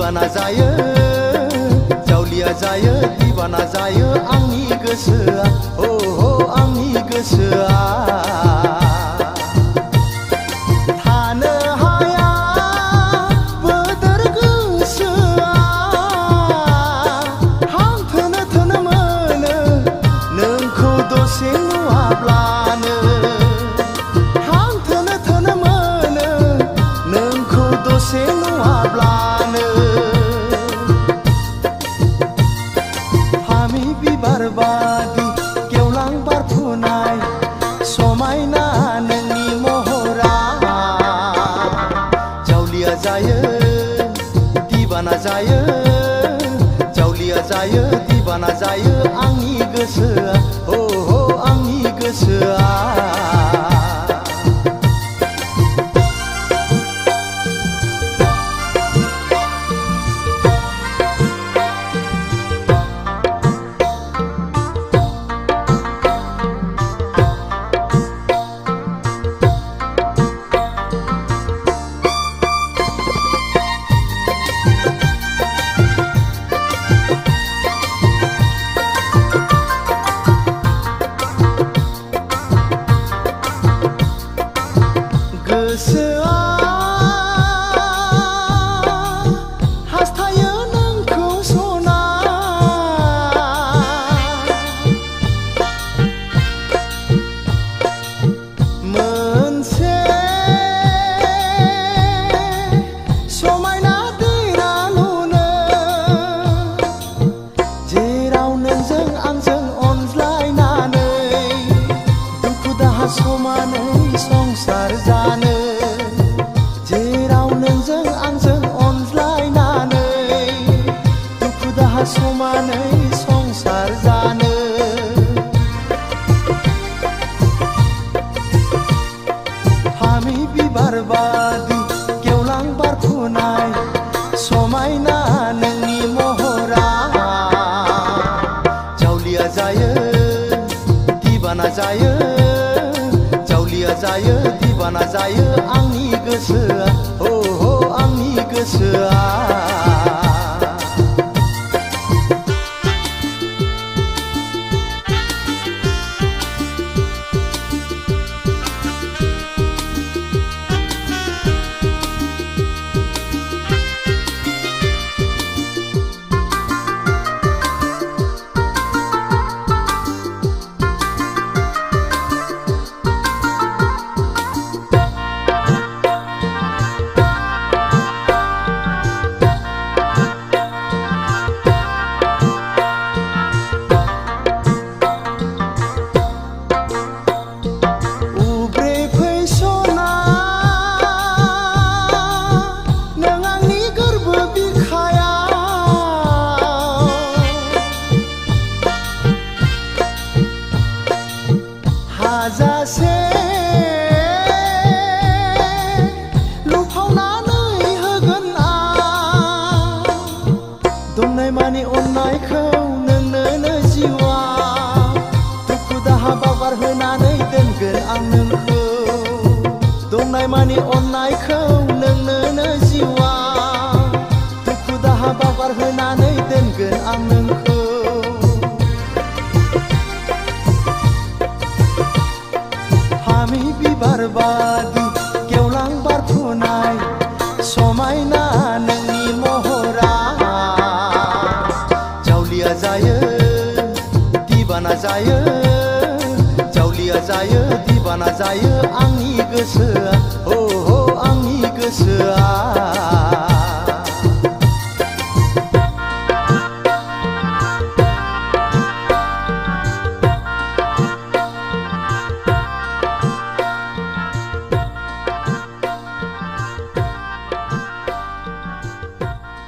दिबाना जायो जावलिया जायो दिबाना जायो आंनि गोसोआ हो हो आंनि गोसोआ थानो हाया बोदोर गोसोआ हां थोनो थोनो मोनो नोंखौ दसे नुवाब्लानो हां थोनो थोनो मोनो नोंखौ दसे नुवाब्लानो फामि बिबार बादि गेवलां बारफुनाय समायना नोंनि महरा जावलिया जायो दिबाना जायो जावलिया जायो दिबाना जायो आंनि गोसोआ हो हो आंनि गोसोआ गोसोआ हास्थायो नोंखौ सना मोनसे समायना दैरा लुनो जेराव नोंजों आंजों अनज्लायनानै दुखु दाहा समानै संसार जानो जेराव नोंजों आंजों अनज्लायनानै दुखु दाहा समानै संसार जानो फामि बिबार बादि गेवलां बारफुनाय समायना नोंनि महरा जावलिया जायो दिबाना जायो जावलिया जायो दिबाना जायो आंनि गोसोआ हो हो आंनि गोसोआ हाजासे लुफावनानै होगोन आं दंनाय मानि अननायखौ नोंनो जिउआ दुखु दाहा बावगारहोनानै दोनगोन आं नोंखौ दंनाय मानि अननायखौ नोंनो जिउआ दुखु दाहा बावगारहोनानै दोनगोन आं नोंखौ फामि बिबार बादि गेवलां बारफुनाय समायना नोंनि महरा जावलिया जायो दिबाना जायो जावलिया जायो दिबाना जायो आंनि गोसोआ हो हो आंनि गोसोआ